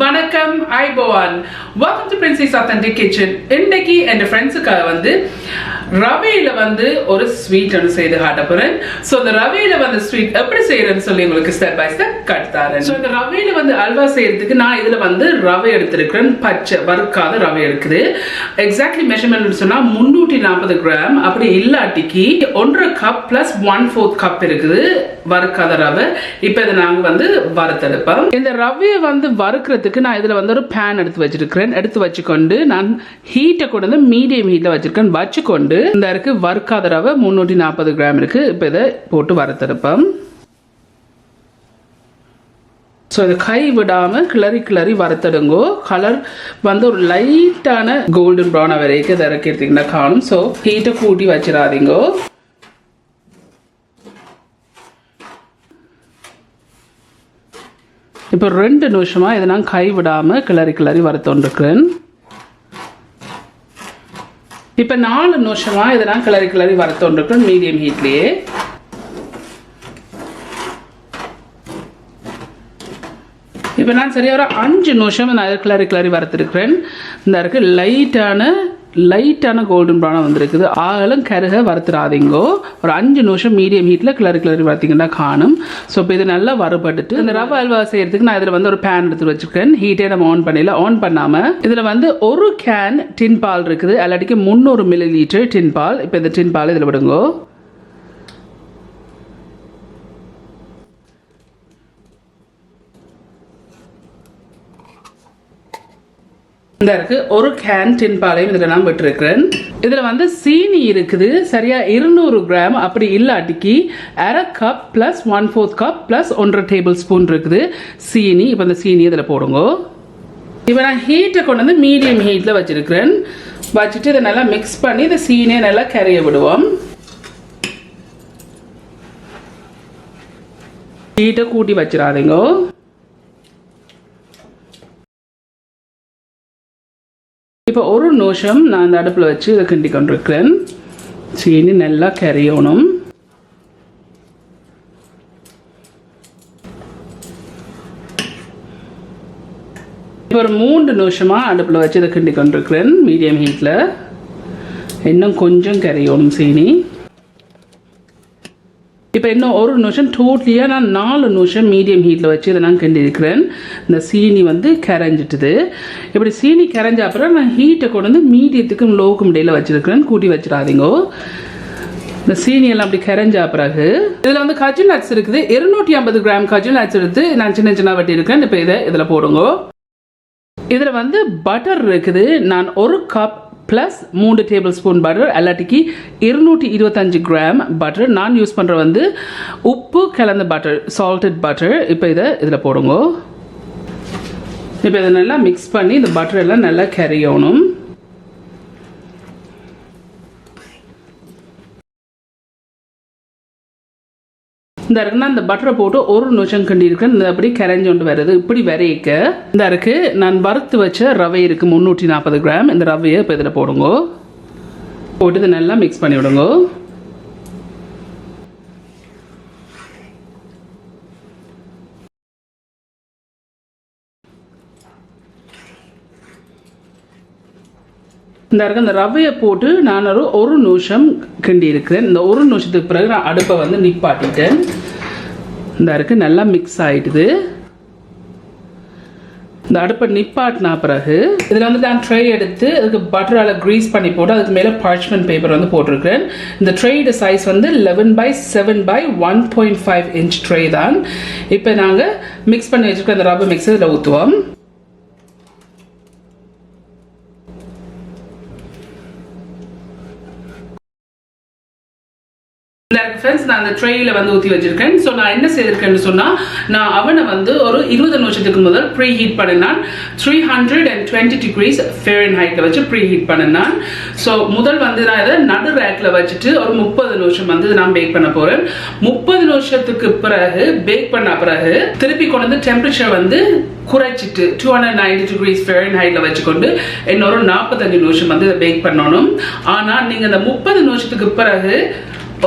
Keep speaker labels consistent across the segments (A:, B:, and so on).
A: வணக்கம் ஐபோவான். Welcome to princess authentic kitchen. இன்னைக்கு என் ஃப்ரெண்ட்ஸுக்காக வந்து ரவையில வந்து ஒரு ஸ்வீட் ஒன்று செய்து காட்ட போறேன். ஸோ இந்த ரவையில வந்து ஸ்வீட் எப்படி செய்யறேன்னு சொல்லி உங்களுக்கு ஸ்டெப் பை ஸ்டெப் கட்டுத்தாரேன். ஸோ இந்த ரவையில வந்து அல்வா செய்யறதுக்கு நான் இதுல வந்து ரவை எடுத்திருக்கிறேன். பச்சை வறுக்காத ரவை இருக்குது. எக்ஸாக்ட்லி மெஷர்மெண்ட் சொன்னா 340 கிராம். அப்படி இல்லாட்டிக்கு 1.5 கப் பிளஸ் 1/4 கப் இருக்குது வறுக்காத ரவை. இப்போ இதை நாங்க வந்து வறுத்தெடுப்போம். இந்த ரவையை வந்து வறுக்கிறதுக்கு நான் இதுல வந்து ஒரு பேன் எடுத்து வச்சிருக்கிறேன். எடுத்து வச்சுக்கொண்டு நான் ஹீட்டை கொண்டு வந்து மீடியம் ஹீட்ல வச்சிருக்கேன். வச்சுக்கொண்டு இந்த இருக்கு வறுக்காத ரவை 340 கிராம் இருக்கு. இப்போ இதை போட்டு வறுத்தெடுப்போம். ஸோ இதை கை விடாமல் கிளறி வறுத்தடுங்கோ. கலர் வந்து ஒரு லைட்டான கோல்டன் ப்ரௌன் வரைக்கும் இதை இறக்கி எடுத்தீங்கன்னா காணும். ஸோ ஹீட்டை கூட்டி வச்சிடாதீங்கோ. இப்போ 2 நிமிஷமா இதை நான் கை விடாமல் கிளறி வறுத்தோண்டிருக்கிறேன். இப்போ 4 நிமிஷமா இதை நான் கிளறி வறுத்தோண்டிருக்கிறேன் மீடியம் ஹீட்லேயே. இப்போ நான் சரியாக ஒரு 5 நிமிஷம் நான் கிளறி வறுத்துருக்கிறேன். இந்த இருக்கு லைட்டான கோல்டன் ப்ரௌனாக வந்துருக்குது. ஆகலும் கருக வறுத்துடாதீங்கோ. ஒரு 5 நிமிஷம் மீடியம் ஹீட்டில் கிளறி வறுத்தீங்கன்னா காணும். ஸோ இப்போ இது நல்லா வறுபட்டுட்டு இந்த ரவை அல்வா செய்யறதுக்கு நான் இதில் வந்து ஒரு பேன் எடுத்து வச்சுருக்கேன். ஹீட்டே நம்ம ஆன் பண்ணல. ஆன் பண்ணாமல் இதில் வந்து ஒரு கேன் டின் பால் இருக்குது. அல்லாட்டிக்கு 300 ml டின் பால். இப்போ இந்த டின் பால் இதில் விடுங்கோ. இந்த இருக்கு ஒரு கேன் டின் பாலையும் இதில் நான் விட்டுருக்கிறேன். இதில் வந்து சீனி இருக்குது சரியா 200 கிராம். அப்படி இல்லாட்டிக்கு 1/2 cup plus 1/4 cup plus 1.5 table spoon இருக்குது சீனி. இப்போ இந்த சீனி இதில் போடுங்க. இப்போ நான் ஹீட்டை கொண்டு வந்து மீடியம் ஹீட்டில் வச்சிருக்கிறேன். வச்சுட்டு இதை நல்லா மிக்ஸ் பண்ணி இந்த சீனியை நல்லா கரைய விடுவோம். ஹீட்டை கூட்டி வச்சிடாதீங்க. இப்போ ஒரு நிமிஷம் நான் இந்த அடுப்பில் வச்சு இதை கிண்டி கொண்டிருக்கிறேன். சீனி நல்லா கரையணும். இப்போ ஒரு 3 நிமிஷமா அடுப்பில் வச்சு இதை கிண்டி கொண்டிருக்கிறேன் மீடியம் ஹீட்டில். இன்னும் கொஞ்சம் கரையணும் சீனி. இப்போ இன்னும் ஒரு நிமிஷம் டோட்டலியாக நான் 4 நிமிஷம் மீடியம் ஹீட்டில் வச்சு இதை நான் கிண்டி இருக்கிறேன். இந்த சீனி வந்து கரைஞ்சிட்டுது. இப்படி சீனி கரைஞ்ச அப்புறம் நான் ஹீட்டை கொண்டு வந்து மீடியத்துக்கும் லோவுக்கும் இடையில வச்சிருக்கிறேன். கூட்டி வச்சிடாதீங்கோ. இந்த சீனி எல்லாம் அப்படி கரைஞ்ச பிறகு இதில் வந்து கஜு நட்ஸ் இருக்குது. 250 கிராம் கஜு நட்ஸ் எடுத்து நான் சின்ன வெட்டி இருக்கேன். இப்போ இதில் போடுங்க. இதில் வந்து பட்டர் இருக்குது. நான் 1 cup plus 3 table spoon butter. அல்லாட்டிக்கு 225 கிராம் பட்டர். நான் யூஸ் பண்ணுற வந்து உப்பு கலந்த பட்டர், சால்டட் பட்டர். இப்போ இதில் போடுங்க. இப்போ இதை நல்லா மிக்ஸ் பண்ணி இந்த பட்டர் எல்லாம் நல்லா கரையணும். இந்த இருக்குன்னா இந்த பட்டரை போட்டு ஒரு நிமிஷம் கிண்டி இருக்கேன். இந்த அப்படி கரைஞ்சோண்டு வருது. இப்படி வரைக்க இந்த இருக்கு நான் வறுத்து வச்ச ரவை இருக்கு 340 கிராம். இந்த ரவையை இப்போ இதில் போடுங்க. போட்டு இதை நல்லா மிக்ஸ் பண்ணி விடுங்க. இந்த இருக்க இந்த ரவையை போட்டு நான் ஒரு நிமிஷம் கிண்டி இருக்கிறேன். இந்த ஒரு நிமிஷத்துக்கு பிறகு நான் அடுப்பை வந்து நிப்பாட்டிட்டேன். இந்த இருக்கு நல்லா மிக்ஸ் ஆகிடுது. இந்த அடுப்பை நிப்பாட்டினா பிறகு இதில் வந்து நான் ட்ரை எடுத்து அதுக்கு பட்டரால் க்ரீஸ் பண்ணி போட்டு அதுக்கு மேலே பார்ச்மெண்ட் பேப்பர் வந்து போட்டிருக்கிறேன். இந்த ட்ரேயோட சைஸ் வந்து 11/7/1.5 இன்ச் ட்ரே தான். இப்போ நாங்கள் மிக்ஸ் பண்ணி வச்சுருக்க இந்த ரவை மிக்ஸ் இதில் ஊற்றுவோம். ஃப்ரெண்ட்ஸ் நான் அந்த ட்ரேயில் வந்து ஊற்றி வச்சிருக்கேன். ஸோ நான் என்ன செய்திருக்கேன்னு சொன்னால் நான் அவனை வந்து ஒரு 20 நிமிஷத்துக்கு முதல் ப்ரீ ஹீட் பண்ணினான். 320 டிகிரிஸ் ஃபேரன்ஹைட்டில் வச்சு ப்ரீ ஹீட் பண்ணினான். ஸோ முதல் வந்து நான் இதை நடு ரேக்கில் வச்சுட்டு ஒரு 30 நிமிஷம் வந்து நான் பேக் பண்ண போகிறேன். 30 நிமிஷத்துக்கு பிறகு பேக் பண்ண பிறகு திருப்பி கொண்டு வந்து டெம்பரேச்சர் வந்து குறைச்சிட்டு 290 டிகிரிஸ் ஃபேரன்ஹைட்ல வச்சுக்கொண்டு இன்னொரு 45 நிமிஷம் வந்து இதை பேக் பண்ணணும். ஆனால் நீங்கள் இந்த 30 நிமிஷத்துக்கு பிறகு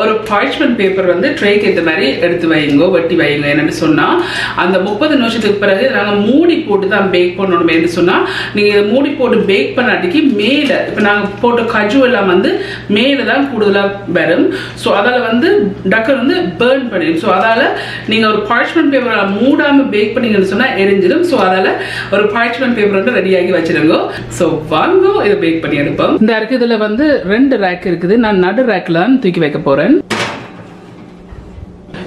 A: ஒரு parchment paper வந்து ட்ரேக்கு ஏற்ற மாதிரி எடுத்து வைங்க, வெட்டி வைங்க. என்னன்னு சொன்னா அந்த 30 நிமிஷத்துக்கு பிறகு நாங்கள் மூடி போட்டு தான் பேக் பண்ணணும். என்று சொன்னா நீங்க இதை மூடி போட்டு பேக் பண்ணாட்டிக்கு மேல இப்போ நாங்கள் போட்ட கஜு எல்லாம் வந்து மேல தான் கூடுதலாக வரும். ஸோ அதால வந்து டக்கர் வந்து பேர்ன் பண்ணிடும். ஸோ அதால நீங்க ஒரு parchment paper மூடாம பேக் பண்ணீங்கன்னு சொன்னா எரிஞ்சிடும். ஸோ அதால ஒரு parchment paper வந்து ரெடியாகி வச்சிருங்க. ஸோ வாங்க இதை பேக் பண்ணி எடுப்போம். இந்த இருக்கு இதுல வந்து 2 ரேக் இருக்குது. நான் நடு ரேக்ல தான் தூக்கி வைக்க போறேன்.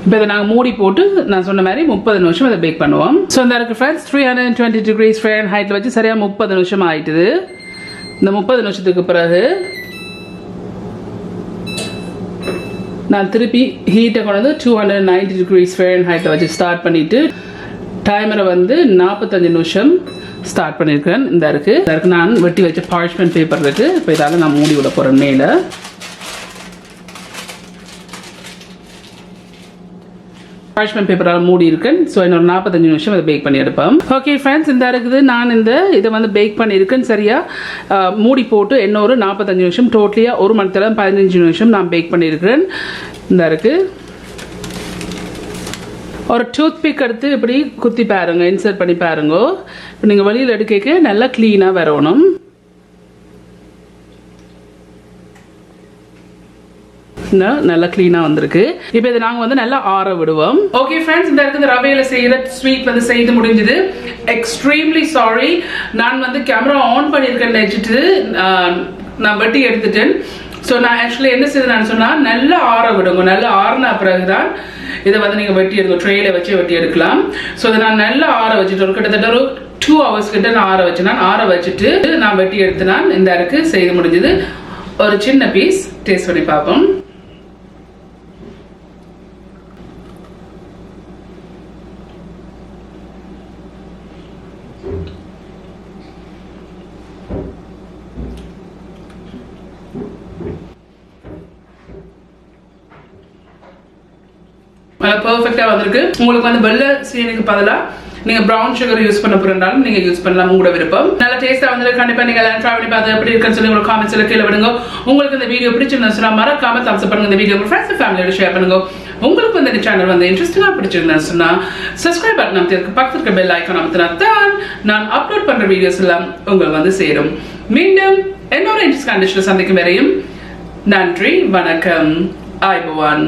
A: இப்போ இதை நாங்கள் மூடி போட்டு நான் சொன்ன மாதிரி 30 நிமிஷம் அதை பேக் பண்ணுவோம். ஸோ இந்த இருக்கு ஃப்ரெண்ட்ஸ் 320 degrees Fahrenheit வச்சு சரியாக 30 நிமிஷம் ஆயிட்டுது. இந்த 30 நிமிஷத்துக்கு பிறகு நான் திருப்பி ஹீட்டை கொண்டு வந்து 290 degrees Fahrenheit வச்சு ஸ்டார்ட் பண்ணிட்டு டைமரை வந்து 45 நிமிஷம் ஸ்டார்ட் பண்ணியிருக்கேன். இந்த இருக்கு நான் வெட்டி வச்ச parchment பேப்பர் இருக்கு. இப்போ இதால் நான் மூடி விட போகிறேன். மேலே parchment பேப்பரால் மூடி இருக்கேன். ஸோ இன்னொரு 45 நிமிஷம் அதை பேக் பண்ணி எடுப்போம். ஓகே ஃப்ரெண்ட்ஸ், இந்த இருக்குது நான் இதை வந்து பேக் பண்ணியிருக்கேன். சரியா மூடி போட்டு இன்னொரு 45 நிமிஷம் டோட்டலியாக 1 மணி நேரம் 15 நிமிஷம் நான் பேக் பண்ணியிருக்கிறேன். இந்த இருக்கு ஒரு டூத் பிக் எடுத்து இப்படி குத்தி பாருங்க, இன்சர்ட் பண்ணி பாருங்க. இப்போ நீங்கள் வெளியில் எடுக்க நல்லா க்ளீனாக வரணும். நல்லா க்ளீனாக வந்திருக்கு. இப்போ இதை நாங்கள் வந்து நல்லா ஆற விடுவோம். ஓகே ஃப்ரெண்ட்ஸ், இந்த இருக்குது ரவையில் செய்கிற ஸ்வீட் வந்து செய்து முடிஞ்சது. எக்ஸ்ட்ரீம்லி சாரி, நான் வந்து கேமரா ஆன் பண்ணியிருக்கேன்னு நினச்சிட்டு நான் வெட்டி எடுத்துட்டேன். ஸோ நான் ஆக்சுவலி என்ன செய்தேன்னு சொன்னால் நல்லா ஆற விடுங்க. நல்லா ஆறின பிறகு தான் இதை வந்து நீங்கள் வெட்டி எடுங்க, ட்ரேயில் வச்சு வெட்டி எடுக்கலாம். ஸோ இதை நான் நல்லா ஆற வச்சுட்டு ஒரு கிட்டத்தட்ட ஒரு 2 hours கிட்ட நான் ஆற வச்சேன். நான் ஆற வச்சுட்டு நான் வெட்டி எடுத்து நான் இந்த இருக்கு செய்து முடிஞ்சது. ஒரு சின்ன பீஸ் டேஸ்ட் பண்ணி பார்ப்போம். பர்ஃபெக்டா வந்திருக்கு. உங்களுக்கு வந்து வெள்ளை சீனிக்கு பதிலாக நீங்க பிரவுன் சுகர் யூஸ் பண்ண போறதாலும் நீங்க யூஸ் பண்ணலாம், உங்களோட விருப்பம். நல்ல டேஸ்டா வந்து கண்டிப்பா நீங்க எல்லாம் ட்ரை பண்ணி பார்த்து எப்படி இருக்குன்னு சொல்லி உங்களுக்கு காமெண்ட்ஸ்ல கீழே விடுங்க. உங்களுக்கு இந்த வீடியோ பிடிச்சிருந்தா சொன்னா மறக்காம தம்ஸ் அப் பண்ணுங்க. இந்த வீடியோ உங்க ஃப்ரெண்ட்ஸ் ஃபேமிலியோட ஷேர் பண்ணுங்க. உங்களுக்கு இந்த சேனல் வந்து இன்ட்ரெஸ்டிங்கா பிடிச்சிருந்தா சொன்னா சப்ஸ்கிரைப் பட்டன் அமைத்து பக்கத்துல இருக்க பெல் ஐகான் அமைத்தினா தான் நான் அப்லோட் பண்ற வீடியோஸ் எல்லாம் உங்களுக்கு வந்து சேரும். மீண்டும் இன்னொரு இன்ட்ரெஸ்ட் கண்டிஷன் சந்திக்கும் வரையும் நன்றி, வணக்கம், ஆய்பவான்.